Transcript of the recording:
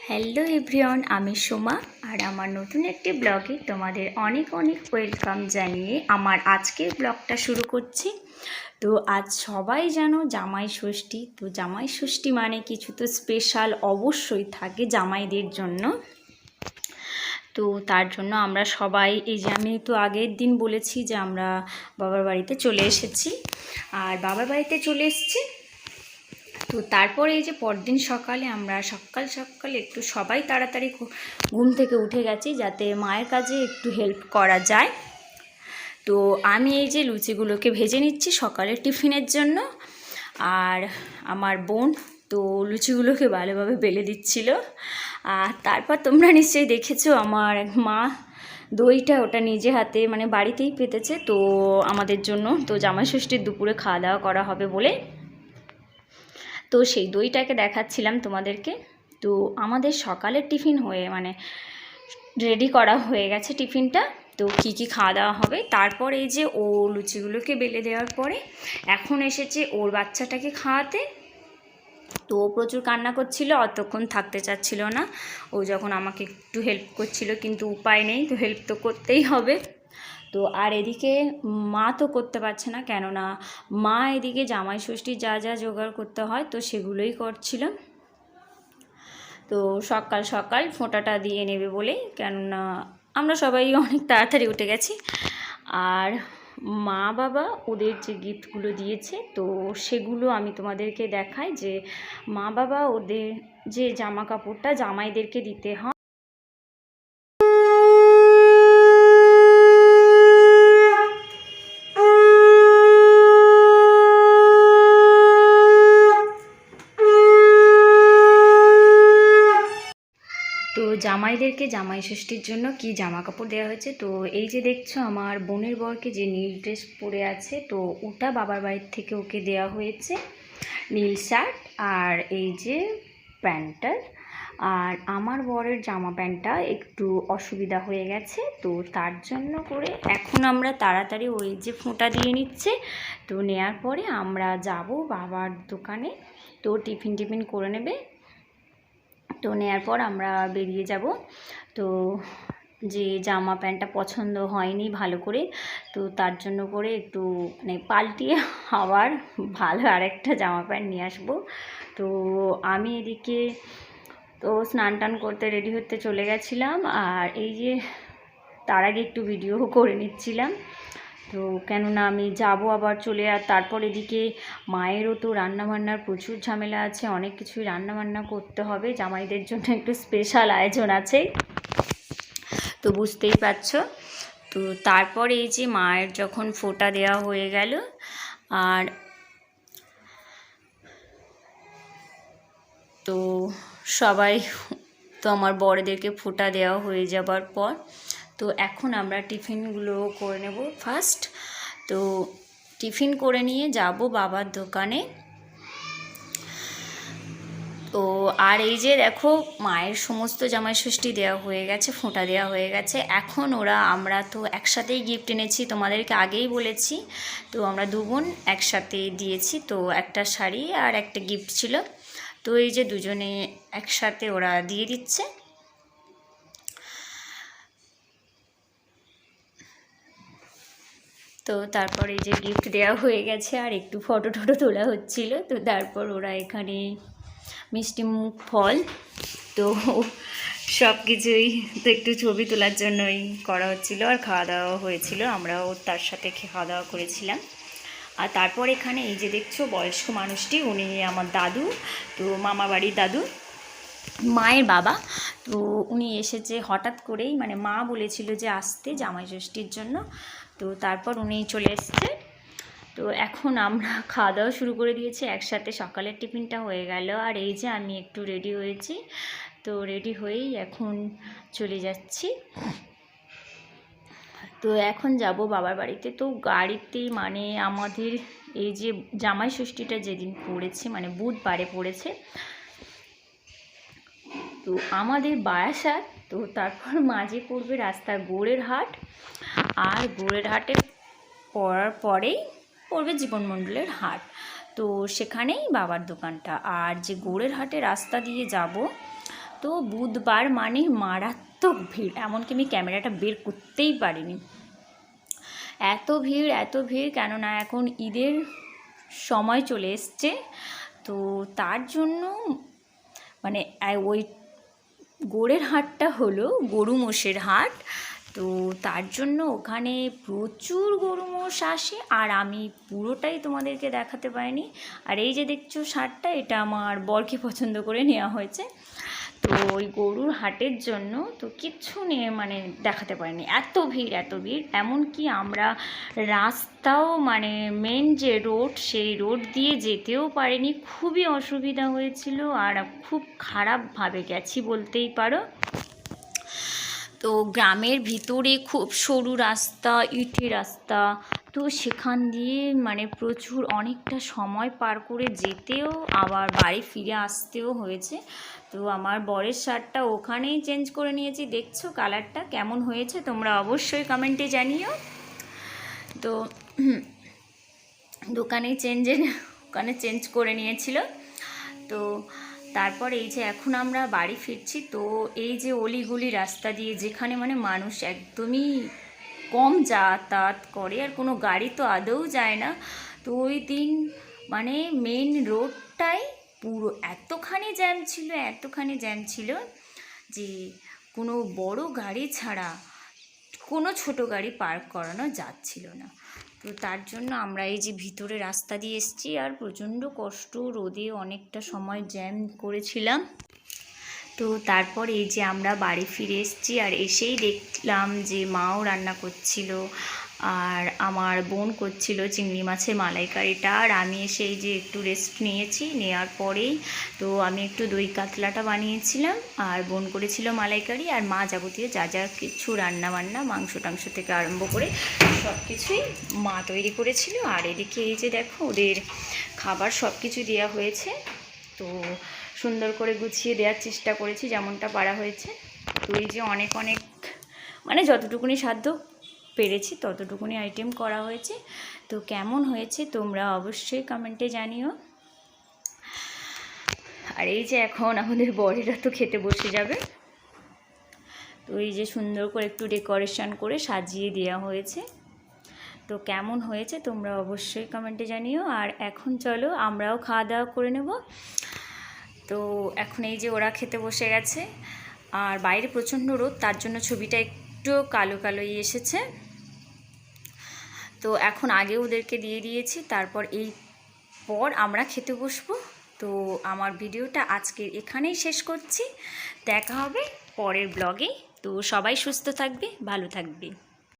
Hello everyone, আমি সোমা আর আমার নতুন একটি ব্লগে তোমাদের অনেক অনেক ওয়েলকাম জানিয়ে আমার আজকের ব্লগটা শুরু করছি। তো আজ সবাই জানো জামাই ষষ্ঠী। তো জামাই ষষ্ঠী মানে কিছু তো স্পেশাল অবশ্যই থাকে জামাইদের জন্য। তো তার জন্য আমরা সবাই এই যে আমি তো আগের দিন বলেছি যে আমরা বাবার বাড়িতে চলে এসেছি, আর বাবার বাড়িতে চলে এসেছি। তো তারপরে এই যে পরদিন সকালে আমরা সকাল সকাল একটু সবাই তাড়াতাড়ি ঘুম থেকে উঠে গেছি যাতে মায়ের কাজে একটু হেল্প করা যায়। তো আমি এই যে লুচিগুলোকে ভেজে নিচ্ছি সকালের টিফিনের জন্য, আর আমার বোন তো লুচিগুলোকে ভালোভাবে বেলে দিচ্ছিল। আর তারপর তোমরা নিশ্চয়ই দেখেছো আমার মা দইটা ওটা নিজে হাতে মানে বাড়িতেই পেতেছে তো আমাদের জন্য। তো জামাই ষষ্ঠীর দুপুরে খাওয়া দাওয়া করা হবে বলে তো সেই দইটাকে দেখাচ্ছিলাম তোমাদেরকে। তো আমাদের সকালের টিফিন হয়ে মানে রেডি করা হয়ে গেছে টিফিনটা। তো কি কি খাওয়া দাওয়া হবে, তারপর এই যে ও লুচিগুলোকে বেলে দেওয়ার পরে এখন এসেছে ওর বাচ্চাটাকে খাওয়াতে। তো প্রচুর কান্না করছিল, অতক্ষণ থাকতে চাচ্ছিল না। ও যখন আমাকে একটু হেল্প করছিল, কিন্তু উপায় নেই, তো হেল্প তো করতেই হবে। তো আর এদিকে মা তো করতে পারছে না, কেননা মা এদিকে জামাই ষষ্ঠীর যা যা জোগাড় করতে হয় তো সেগুলোই করছিল। তো সকাল সকাল ফোঁটাটা দিয়ে নেবে বলেই, কেননা আমরা সবাই অনেক তাড়াতাড়ি উঠে গেছি। আর মা বাবা ওদের যে গিফটগুলো দিয়েছে তো সেগুলো আমি তোমাদেরকে দেখাই, যে মা বাবা ওদের যে জামা কাপড়টা জামাইদেরকে দিতে হয়। তো জামাইদেরকে জামাই ষষ্ঠীর জন্য কি জামা কাপড় দেওয়া হয়েছে, তো এই যে দেখছো আমার বোনের বরকে যে নীল ড্রেস পরে আছে, তো ওটা বাবার বাড়ির থেকে ওকে দেওয়া হয়েছে নীল শার্ট আর এই যে প্যান্টটা। আর আমার বরের জামা প্যান্টটা একটু অসুবিধা হয়ে গেছে, তো তার জন্য করে এখন আমরা তাড়াতাড়ি ওই যে ফোঁটা দিয়ে নিচ্ছে। তো নেওয়ার পরে আমরা যাব বাবার দোকানে, তো টিফিন করে নেবে। তো নেওয়ার পর আমরা বেরিয়ে যাব। তো যে জামা প্যান্টটা পছন্দ হয়নি ভালো করে, তো তার জন্য করে একটু মানে পাল্টিয়ে আবার ভালো আরেকটা জামা প্যান্ট নিয়ে আসবো। তো আমি এদিকে তো স্নান টান করতে রেডি হতে চলে গেছিলাম, আর এই যে তার আগে একটু ভিডিও করে নিচ্ছিলাম। তো কেননা আমি যাব আবার চলে, আর তারপর এদিকে মায়েরও তো রান্নাবান্নার প্রচুর ঝামেলা আছে, অনেক কিছুই রান্নাবান্না করতে হবে, জামাইদের জন্য একটু স্পেশাল আয়োজন আছে, তো বুঝতেই পারছো। তো তারপর এই যে মায়ের যখন ফোঁটা দেওয়া হয়ে গেল, আর তো সবাই তো আমার বড়দেরকে ফোঁটা দেওয়া হয়ে যাবার পর তো এখন আমরা টিফিনগুলো করে নেব ফার্স্ট। তো টিফিন করে নিয়ে যাব বাবার দোকানে। তো আর এই যে দেখো মায়ের সমস্ত জামাই ষষ্ঠী দেওয়া হয়ে গেছে, ফোঁটা দেওয়া হয়ে গেছে। এখন আমরা তো একসাথেই গিফট এনেছি, তোমাদেরকে আগেই বলেছি। তো আমরা দু বোন একসাথে দিয়েছি, তো একটা শাড়ি আর একটা গিফট ছিল। তো এই যে দুজনে একসাথে ওরা দিয়ে দিচ্ছে। তো তারপর এই যে গিফট দেওয়া হয়ে গেছে আর একটু ফটো তোলা হচ্ছিল। তো তারপর ওরা এখানে মিষ্টি মুখ ফল তো সব কিছুই তো একটু ছবি তোলার জন্যই করা হচ্ছিল, আর খাওয়া দাওয়া হয়েছিল, আমরাও তার সাথে খাওয়া দাওয়া করেছিলাম। আর তারপর এখানে এই যে দেখছো বয়স্ক মানুষটি, উনি আমার দাদু, তো মামা বাড়ির দাদু, মায়ের বাবা। তো উনি এসেছে হঠাৎ করেই, মানে মা বলেছিল যে আসতে জামাই ষষ্ঠীর জন্য, তো তারপর উনি চলে এসছে। তো এখন আমরা খাওয়া দাওয়া শুরু করে দিয়েছি একসাথে, সকালের টিফিনটা হয়ে গেল। আর এই যে আমি একটু রেডি হয়েছি, তো রেডি হয়েই এখন চলে যাচ্ছি। তো এখন যাব বাবার বাড়িতে। তো গাড়িতেই মানে আমাদের এই যে জামাই ষষ্ঠীটা যেদিন পড়েছে মানে বুধবারে পড়েছে, তো আমাদের বারাসাত, তো তারপর মাঝে পড়বে রাস্তা গোড়েরহাট, আর গোড়েরহাটে পড়ার পরেই পড়বে জীবন মণ্ডলের হাট। তো সেখানেই বাবার দোকানটা। আর যে গোড়েরহাটে রাস্তা দিয়ে যাব, তো বুধবার মানে মারাত্মক ভিড়, এমনকি আমি ক্যামেরাটা বের করতেই পারিনি। এত ভিড়, কেননা এখন ঈদের সময় চলে এসছে, তো তার জন্য মানে ওই গরুর হাটটা হলো গরু মোষের হাট, তো তার জন্য ওখানে প্রচুর গরু মোষ আসে, আর আমি পুরোটাই তোমাদেরকে দেখাতে পারিনি। আর এই যে দেখছো শার্টটা, এটা আমার বরকে পছন্দ করে নেওয়া হয়েছে। তো ওই গরুর হাটের জন্য তো কিচ্ছু নিয়ে মানে দেখাতে পারিনি, এত ভিড়। এমনকি আমরা রাস্তাও মানে মেন যে রোড, সেই রোড দিয়ে যেতেও পারিনি, খুবই অসুবিধা হয়েছিল, আর খুব খারাপভাবে গেছি বলতেই পারো। তো গ্রামের ভিতরে খুব সরু রাস্তা, ইটের রাস্তা, তো সেখান দিয়ে মানে প্রচুর অনেকটা সময় পার করে যেতেও আবার বাড়ি ফিরে আসতেও হয়েছে। তো আমার বরের শার্টটা ওখানেই চেঞ্জ করে নিয়েছি, দেখছো কালারটা কেমন হয়েছে তোমরা অবশ্যই কমেন্টে জানিও। তো ওখানে চেঞ্জ করে নিয়েছিল। তো তারপর এই যে এখন আমরা বাড়ি ফিরছি, তো এই যে অলিগলি রাস্তা দিয়ে যেখানে মানে মানুষ একদমই কম যাতায়াত করে, আর কোনো গাড়ি তো আদৌ যায় না, তো ওই দিন মানে মেন রোডটাই পুরো এতখানি জ্যাম ছিল যে কোনো বড় গাড়ি ছাড়া কোনো ছোট গাড়ি পার্ক করানো যাচ্ছিল না। তো তার জন্য আমরা এই যে ভিতরে রাস্তা দিয়ে এসেছি, আর প্রচণ্ড কষ্ট, রোদে অনেকটা সময় জ্যাম করেছিলাম। তো তারপর এই যে আমরা বাড়ি ফিরে এসেছি, আর এসেই দেখলাম যে মাও রান্না করছিল, আর আমার বোন করছিল চিংড়ি মাছের মালাইকারিটা, আর আমি এসে এই যে একটু রেস্ট নিয়েছি, নেওয়ার পরেই তো আমি একটু দই কাতলাটা বানিয়েছিলাম, আর বোন করেছিল মালাইকারি, আর মা যাবতীয় যা কিছু রান্নাবান্না মাংস টাংস থেকে আরম্ভ করে সব কিছুই মা তৈরি করেছিল। আর এদিকে এই যে দেখো ওদের খাবার সব কিছু দেওয়া হয়েছে, তো সুন্দর করে গুছিয়ে দেওয়ার চেষ্টা করেছি যেমনটা পারা হয়েছে। তো এই যে অনেক মানে যতটুকুনি সাধ্য পেরেছি ততটুকুনি আইটেম করা হয়েছে। তো কেমন হয়েছে তোমরা অবশ্যই কমেন্টে জানিও। আর এই যে এখন আমাদের বরেরা তো খেতে বসে যাবে, তো এই যে সুন্দর করে একটু ডেকোরেশন করে সাজিয়ে দেওয়া হয়েছে। তো কেমন হয়েছে তোমরা অবশ্যই কমেন্টে জানিও। আর এখন চলো আমরাও খাওয়া দাওয়া করে নেব। তো এখন এই যে ওরা খেতে বসে গেছে, আর বাইরে প্রচণ্ড রোদ, তার জন্য ছবিটা একটু কালোই এসেছে। তো এখন আগে ওদেরকে দিয়ে দিয়েছি, তারপর আমরা খেতে বসবো। তো আমার ভিডিওটা আজকে এখানেই শেষ করছি, দেখা হবে পরের ব্লগে। তো সবাই সুস্থ থাকবে, ভালো থাকবে।